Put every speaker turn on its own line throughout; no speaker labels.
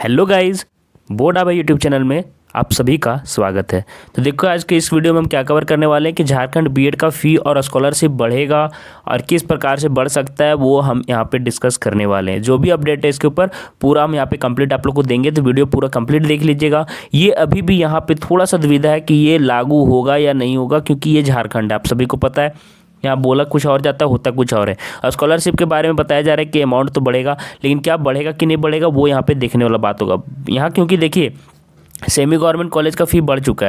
Hello guys, board आबा YouTube channel में आप सभी का स्वागत है। तो देखो आज के इस वीडियो में हम क्या कवर करने वाले हैं कि झारखंड बीएड का फ़ी और स्कॉलरशिप बढ़ेगा और किस प्रकार से बढ़ सकता है वो हम यहाँ पे डिस्कस करने वाले हैं। जो भी अपडेट है इसके ऊपर पूरा हम यहाँ पे कंप्लीट आप लोग को देंगे, तो वीडियो पूरा कंप्लीट देख लीजिएगा। ये अभी भी यहाँ पे थोड़ा सा दुविधा है कि ये लागू होगा या नहीं होगा, क्योंकि ये झारखंड है, आप सभी को पता है। यहाँ बोला कुछ और जाता है, होता कुछ और है। और स्कॉलरशिप के बारे में बताया जा रहा है कि अमाउंट तो बढ़ेगा, लेकिन क्या बढ़ेगा कि नहीं बढ़ेगा वो यहाँ पे देखने वाला बात होगा यहाँ, क्योंकि देखिए सेमी गवर्नमेंट कॉलेज का फ़ी बढ़ चुका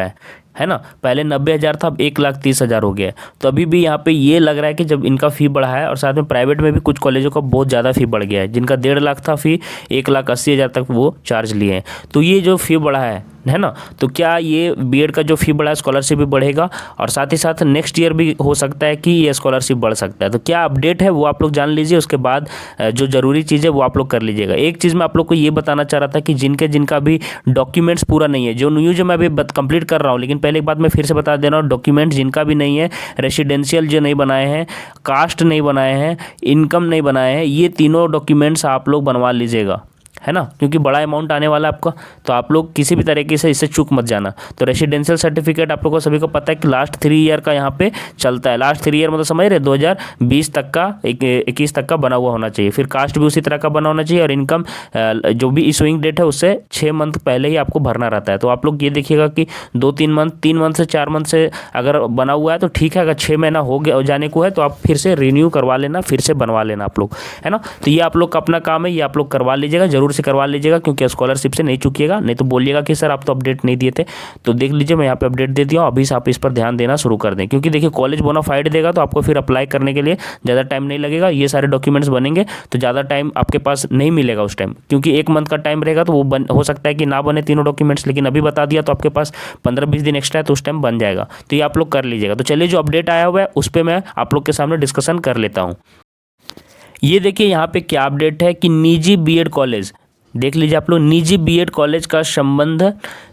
है ना। पहले 90,000 था, अब 1,30,000 हो गया है। तो अभी भी यहाँ पे ये लग रहा है कि जब इनका फ़ी बढ़ा है, और साथ में प्राइवेट में भी कुछ कॉलेजों का बहुत ज़्यादा फ़ी बढ़ गया है, जिनका 1.5 लाख था फ़ी 1,80,000 तक वो चार्ज लिए हैं। तो ये जो फ़ी बढ़ा है ना, तो क्या ये बीएड का जो फ़ी बढ़ा है स्कॉलरशिप भी बढ़ेगा, और साथ ही साथ नेक्स्ट ईयर भी हो सकता है कि ये स्कॉलरशिप बढ़ सकता है। तो क्या अपडेट है वो आप लोग जान लीजिए, उसके बाद जो ज़रूरी चीज़ है वो आप लोग कर लीजिएगा। एक चीज़ मैं आप लोग को ये बताना चाह रहा था कि जिनका भी डॉक्यूमेंट्स पूरा नहीं है, जो न्यूज़ मैं अभी कंप्लीट कर रहा हूँ, लेकिन पहले एक बात मैं फिर से बता दे रहा हूँ, डॉक्यूमेंट जिनका भी नहीं है, रेसिडेंशियल जो नहीं बनाए हैं, कास्ट नहीं बनाए हैं, इनकम नहीं बनाए हैं, ये तीनों डॉक्यूमेंट्स आप लोग बनवा लीजिएगा, है ना, क्योंकि बड़ा अमाउंट आने वाला है आपका। तो आप लोग किसी भी तरीके से इससे चूक मत जाना। तो रेसिडेंशियल सर्टिफिकेट आप लोगों को सभी को पता है कि लास्ट 3 ईयर का यहाँ पे चलता है। लास्ट 3 ईयर मतलब समझ रहे, 2020 तक का 21 तक का बना हुआ होना चाहिए। फिर कास्ट भी उसी तरह का बना होना चाहिए, और इनकम जो भी इशूइंग डेट है उससे 6 मंथ पहले ही आपको भरना रहता है। तो आप लोग ये देखिएगा कि 2-3 मंथ, 3 मंथ से 4 मंथ से अगर बना हुआ है तो ठीक है, अगर 6 महीना हो गया जाने को है तो आप फिर से रिन्यू करवा लेना, फिर से बनवा लेना आप लोग, है ना। तो ये आप लोग का अपना काम है, ये आप लोग करवा लीजिएगा, जरूर से करवा लीजिएगा, क्योंकि स्कॉलरशिप से नहीं चूकिएगा। नहीं तो बोलिएगा कि सर आप तो अपडेट नहीं दिए थे। तो देख लीजिए, मैं यहाँ पे अपडेट दे दिया हूँ, अभी से आप इस पर ध्यान देना शुरू कर दें, क्योंकि देखिए कॉलेज बोनाफाइड देगा तो आपको फिर अप्लाई करने के लिए ज़्यादा टाइम नहीं लगेगा। ये सारे डॉक्यूमेंट्स बनेंगे तो ज़्यादा टाइम आपके पास नहीं मिलेगा उस टाइम, क्योंकि 1 मंथ का टाइम रहेगा तो वो हो सकता है कि ना बने तीनों डॉक्यूमेंट्स, लेकिन अभी बता दिया तो आपके पास 15-20 दिन एक्स्ट्रा है, तो उस टाइम बन जाएगा। तो ये आप लोग कर लीजिएगा। तो चलिए, जो अपडेट आया हुआ है उस पर मैं आप लोग के सामने डिस्कशन कर लेता हूँ। ये देखिए यहाँ पे क्या अपडेट है कि निजी बीएड कॉलेज, देख लीजिए आप लोग, निजी बीएड कॉलेज का संबंध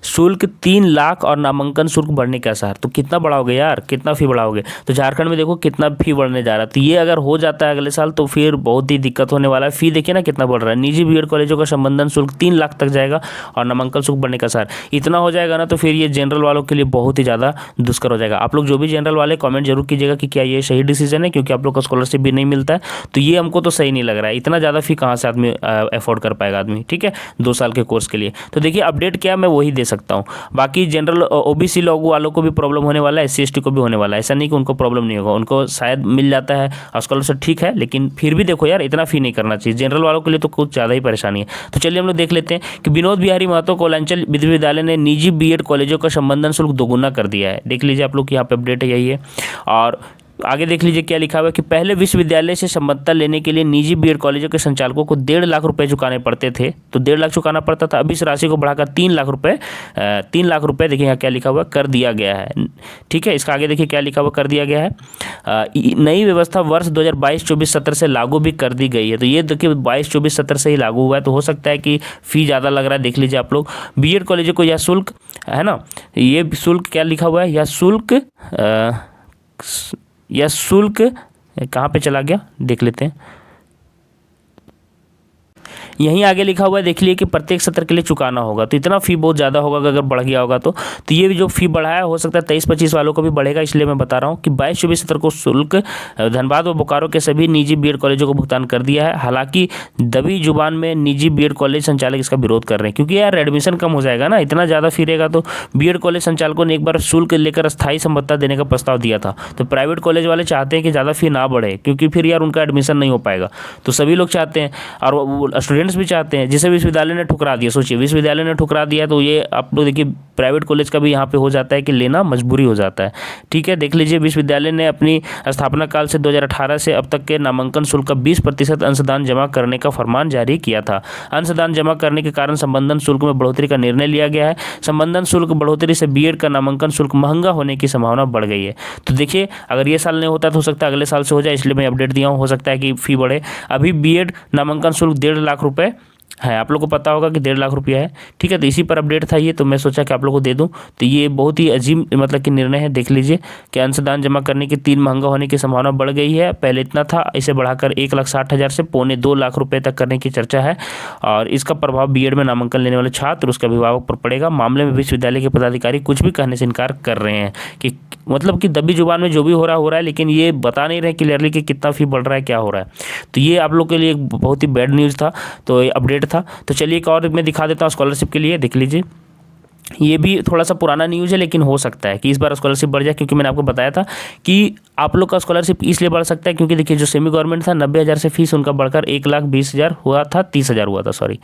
शुल्क 3 लाख और नामांकन शुल्क बढ़ने के आसार। तो कितना बढ़ाओगे यार, कितना फ़ी बढ़ाओगे? तो झारखंड में देखो कितना फ़ी बढ़ने जा रहा है। तो ये अगर हो जाता है अगले साल तो फिर बहुत ही दिक्कत होने वाला है। फ़ी देखिए ना कितना बढ़ रहा है। निजी बीएड कॉलेजों का संबंधन शुल्क 3 लाख तक जाएगा और नामांकन शुल्क बढ़ने का आसार। इतना हो जाएगा ना तो फिर ये जनरल वालों के लिए बहुत ही ज़्यादा दुष्कर हो जाएगा। आप लोग जो भी जनरल वाले कॉमेंट जरूर कीजिएगा कि क्या ये सही डिसीजन है, क्योंकि आप लोग को स्कॉलरशिप भी नहीं मिलता है। तो ये हमको तो सही नहीं लग रहा है। इतना ज़्यादा फ़ी कहाँ से आदमी अफोर्ड कर पाएगा आदमी, ठीक है, 2 साल के कोर्स के लिए। तो देखिए अपडेट क्या मैं वही दे सकता हूँ। बाकी जनरल ओबीसी लोग वालों को भी प्रॉब्लम होने वाला है, एससी एसटी को भी होने वाला है। ऐसा नहीं कि उनको प्रॉब्लम नहीं होगा, उनको शायद मिल जाता है और स्कॉलरशिप ठीक है, लेकिन फिर भी देखो यार इतना फी नहीं करना चाहिए। जनरल वालों के लिए तो कुछ ज़्यादा ही परेशानी है। तो चलिए हम लोग देख लेते हैं कि विनोद बिहारी महतो कोयलांचल विश्वविद्यालय ने निजी बीएड कॉलेजों का संबंधन शुल्क दोगुना कर दिया है। देख लीजिए आप लोग, यहाँ पे अपडेट है, यही है। और आगे देख लीजिए क्या लिखा हुआ है कि पहले विश्वविद्यालय से संबद्धता लेने के लिए निजी बीएड कॉलेजों के संचालकों को 1.5 लाख रुपए चुकाने पड़ते थे। तो 1.5 लाख चुकाना पड़ता था। अभी इस राशि को बढ़ाकर 3 लाख रुपए देखिए यहाँ क्या लिखा हुआ कर दिया गया है, ठीक है। इसका आगे देखिए क्या लिखा हुआ कर दिया गया है। नई व्यवस्था वर्ष 2022-24 सत्र से लागू भी कर दी गई है। तो ये देखिए 22-24 सत्र से ही लागू हुआ है, तो हो सकता है कि फ़ी ज़्यादा लग रहा है। देख लीजिए आप लोग, बीएड कॉलेजों को यह शुल्क है ना, ये शुल्क क्या लिखा हुआ है, यह शुल्क कहाँ पे चला गया देख लेते हैं। यहीं आगे लिखा हुआ है, देख लिए कि प्रत्येक सत्र के लिए चुकाना होगा। तो इतना फ़ी बहुत ज़्यादा होगा अगर बढ़ गया होगा तो ये जो फ़ी बढ़ा है हो सकता है 23-25 वालों को भी बढ़ेगा। इसलिए मैं बता रहा हूँ कि 22-24 सत्र को शुल्क धनबाद व बोकारो के सभी निजी बीएड कॉलेजों को भुगतान कर दिया है। हालांकि दबी जुबान में निजी बीएड कॉलेज संचालक इसका विरोध कर रहे हैं, क्योंकि यार एडमिशन कम हो जाएगा ना, इतना ज़्यादा फ़ी रहेगा। तो बीएड कॉलेज संचालकों ने एक बार शुल्क लेकर अस्थायी संबद्धता देने का प्रस्ताव दिया था। तो प्राइवेट कॉलेज वाले चाहते हैं कि ज़्यादा फ़ी ना बढ़े, क्योंकि फिर यार उनका एडमिशन नहीं हो पाएगा। तो सभी लोग चाहते हैं और स्टूडेंट्स भी चाहते हैं, जिसे विश्वविद्यालय ने ठुकरा दिया। सोचिए विश्वविद्यालय ने ठुकरा दिया तो ये आप लोग देखिए प्राइवेट कॉलेज का भी यहाँ पे हो जाता है कि लेना मजबूरी हो जाता है, ठीक है। देख लीजिए विश्वविद्यालय ने अपनी स्थापना काल से 2018 से अब तक के नामांकन शुल्क का 20% अंशदान जमा करने का फरमान जारी किया था। अंशदान जमा करने के कारण संबंधन शुल्क में बढ़ोतरी का निर्णय लिया गया है। संबंधन शुल्क बढ़ोतरी से बीएड का नामांकन शुल्क महंगा होने की संभावना बढ़ गई है। तो देखिए अगर ये साल नहीं होता तो हो सकता है अगले साल से हो जाए, इसलिए मैं अपडेट दिया हूँ। हो सकता है कि फ़ी बढ़े। अभी बीएड नामांकन शुल्क 1.5 लाख रुपये है, आप लोग को पता होगा कि 1.5 लाख रुपया है। ठीक है, तो इसी पर अपडेट था ये, तो मैं सोचा कि आप लोग को दे दूं। तो ये बहुत ही अजीब मतलब कि निर्णय है। देख लीजिए कि अंशदान जमा करने की 3 महंगा होने की संभावना बढ़ गई है। पहले इतना था, इसे बढ़ाकर 1,60,000 से 1.25 लाख रुपये तक करने की चर्चा है। और इसका प्रभाव बीएड में नामांकन लेने वाले छात्र उसके अभिभावक पर पड़ेगा। मामले में विश्वविद्यालय के पदाधिकारी कुछ भी कहने से इनकार कर रहे हैं कि मतलब कि दबी जुबान में जो भी हो रहा है, लेकिन ये बता नहीं रहे क्लियरली कि कितना फी बढ़ रहा है, क्या हो रहा है। तो ये आप लोग के लिए एक बहुत ही बैड न्यूज़ था, तो ये अपडेट था। तो चलिए एक और मैं दिखा देता हूँ स्कॉलरशिप के लिए, देख लीजिए। ये भी थोड़ा सा पुराना न्यूज़ है, लेकिन हो सकता है कि इस बार स्कॉलरशिप बढ़ जाए, क्योंकि मैंने आपको बताया था कि आप लोग का स्कॉलरशिप इसलिए बढ़ सकता है क्योंकि देखिए जो सेमी गवर्नमेंट था 90,000 से फीस उनका बढ़कर 1,20,000 हुआ था, 30,000 हुआ था, सॉरी।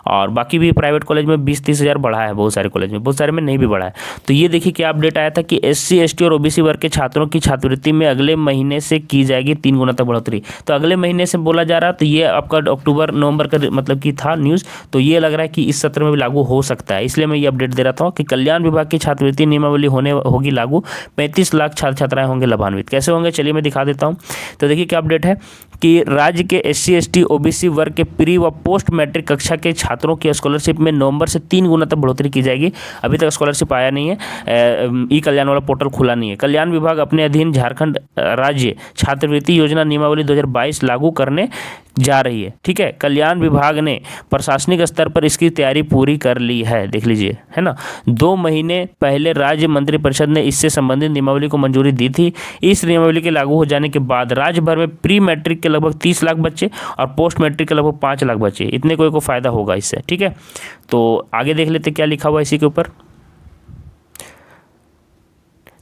और बाकी भी प्राइवेट कॉलेज में 20-30,000 बढ़ा है, बहुत सारे कॉलेज में, बहुत सारे में नहीं भी बढ़ा है। तो ये देखिए क्या अपडेट आया था कि SC ST और OBC वर्ग के छात्रों की छात्रवृत्ति में अगले महीने से की जाएगी 3 गुना तक बढ़ोतरी। तो अगले महीने से बोला जा रहा, तो ये आपका अक्टूबर नवंबर का मतलब कि था न्यूज़। तो ये लग रहा है कि इस सत्र में भी लागू हो सकता है, इसलिए मैं ये अपडेट दे रहा था कि कल्याण विभाग की छात्रवृत्ति नियमावली होगी लागू, 35 लाख छात्र छात्राएं होंगे लाभान्वित। कैसे होंगे चलिए मैं दिखा देता हूं। तो देखिए क्या अपडेट है कि राज्य के SC ST OBC वर्ग के प्री व पोस्ट मैट्रिक कक्षा के छात्रों की स्कॉलरशिप में नवंबर से 3 गुना तक बढ़ोतरी की जाएगी। अभी तक स्कॉलरशिप आया नहीं है, ई कल्याण वाला पोर्टल खुला नहीं है। कल्याण विभाग अपने अधीन झारखंड राज्य छात्रवृत्ति योजना नियमावली 2022 लागू करने जा रही है। ठीक है, कल्याण विभाग ने प्रशासनिक स्तर पर इसकी तैयारी पूरी कर ली है, देख लीजिए, है ना। 2 महीने पहले राज्य मंत्रिपरिषद ने इससे संबंधित नियमावली को मंजूरी दी थी। इस नियमावली के लागू हो जाने के बाद राज्य भर में प्री मैट्रिक के लगभग 30 लाख बच्चे और पोस्ट मैट्रिक के लगभग 5 लाख बच्चे, इतने को फायदा होगा इससे। ठीक है, तो आगे देख लेते क्या लिखा हुआ इसी के ऊपर।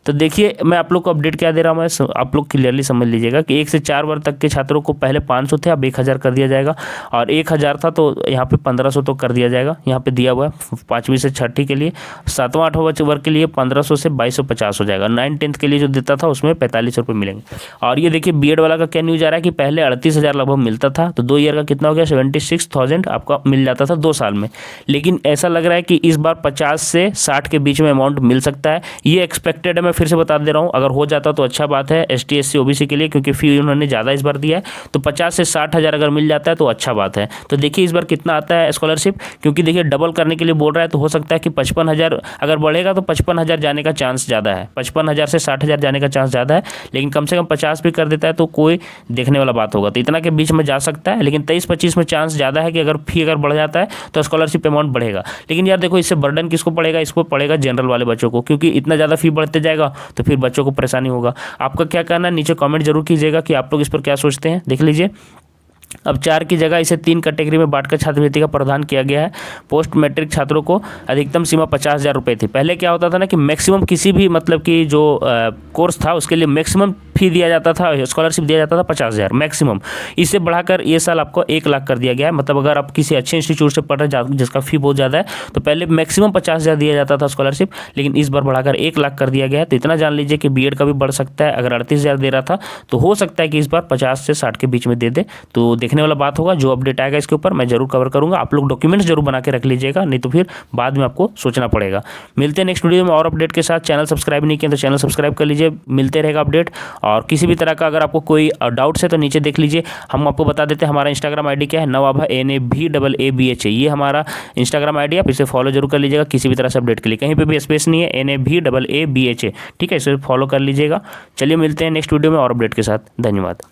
तो देखिए मैं आप लोग को अपडेट क्या दे रहा हूँ, मैं आप लोग क्लियरली समझ लीजिएगा कि 1 से 4 वर्ग तक के छात्रों को पहले 500 थे, अब 1,000 कर दिया जाएगा। और 1,000 था तो यहाँ पे 1,500 तो कर दिया जाएगा, यहाँ पे दिया हुआ है 5वीं से 6ठी के लिए। 7वां 8वां वर्ग के लिए 1,500 से 2,250 हो जाएगा। 9th-10th के लिए जो देता था उसमें 45 रुपये मिलेंगे। और ये देखिए बीएड वाला का क्या न्यूज़ आ रहा है कि पहले 38,000 लगभग मिलता था, तो 2 ईयर का कितना हो गया, 76,000 आपका मिल जाता था 2 साल में। लेकिन ऐसा लग रहा है कि इस बार 50 से 60 के बीच में अमाउंट मिल सकता है, ये एक्सपेक्टेड है। मैं फिर से बता दे रहा हूँ, अगर हो जाता तो अच्छा बात है ST SC OBC के लिए, क्योंकि फी उन्होंने ज़्यादा इस बार दिया है। तो 50 से 60,000 अगर मिल जाता है तो अच्छा बात है। तो देखिए इस बार कितना आता है स्कॉलरशिप, क्योंकि देखिए डबल करने के लिए बोल रहा है, तो हो सकता है कि 55,000 अगर बढ़ेगा तो 55,000 जाने का चांस ज़्यादा है, 55,000 से 60,000 जाने का चांस ज़्यादा है। लेकिन कम से कम 50 भी कर देता है तो कोई देखने वाला बात होगा, तो इतना के बीच में जा सकता है। लेकिन 23-25 में चांस ज़्यादा है कि अगर फी अगर बढ़ जाता है तो स्कॉलरशिप अमाउंट बढ़ेगा। लेकिन यार देखो इससे बर्डन किसको पड़ेगा, इसको पड़ेगा जनरल वाले बच्चों को, क्योंकि इतना ज़्यादा फी बढ़ते जाएगा तो फिर बच्चों को परेशानी होगा। आपका क्या कहना है नीचे कमेंट जरूर कीजिएगा कि आप लोग इस पर क्या सोचते हैं। देख लीजिए अब 4 की जगह इसे 3 कैटेगरी में बांटकर छात्रवृत्ति का प्रावधान किया गया है। पोस्ट मैट्रिक छात्रों को अधिकतम सीमा 50,000 रुपये थी। पहले क्या होता था ना कि मैक्सिमम किसी भी मतलब कि जो कोर्स था उसके लिए मैक्सिमम फी दिया जाता था, स्कॉलरशिप दिया जाता था 50,000 मैक्सिमम। इसे बढ़ाकर ये साल आपको 1 लाख कर दिया गया है। मतलब अगर आप किसी अच्छे इंस्टीट्यूट से पढ़ रहे हैं जिसका फी बहुत ज़्यादा है तो पहले मैक्सिमम 50,000 दिया जाता था स्कॉलरशिप, लेकिन इस बार बढ़ाकर 1 लाख कर दिया गया है। तो इतना जान लीजिए कि बीएड का भी बढ़ सकता है। अगर 38,000 दे रहा था तो हो सकता है कि इस बार 50 से 60 के बीच में दे दे। तो देखने वाला बात होगा, जो अपडेट आएगा इसके ऊपर मैं जरूर कवर करूंगा। आप लोग डॉक्यूमेंट्स जरूर बना के रख लीजिएगा, नहीं तो फिर बाद में आपको सोचना पड़ेगा। मिलते हैं नेक्स्ट वीडियो में और अपडेट के साथ। चैनल सब्सक्राइब नहीं किया तो चैनल सब्सक्राइब कर लीजिए, मिलते रहेगा अपडेट। और किसी भी तरह का अगर आपको कोई डाउट्स है तो नीचे देख लीजिए, हम आपको बता देते हैं हमारा इंस्टाग्राम आईडी क्या है, नवाभा NAVAABH है, ये हमारा इंस्टाग्राम आईडी। आप इसे फॉलो जरूर कर लीजिएगा किसी भी तरह से अपडेट के लिए, कहीं पे भी स्पेस नहीं है, NAVAABH है, ठीक है, इसे फॉलो कर लीजिएगा। चलिए मिलते हैं नेक्स्ट वीडियो में और अपडेट के साथ, धन्यवाद।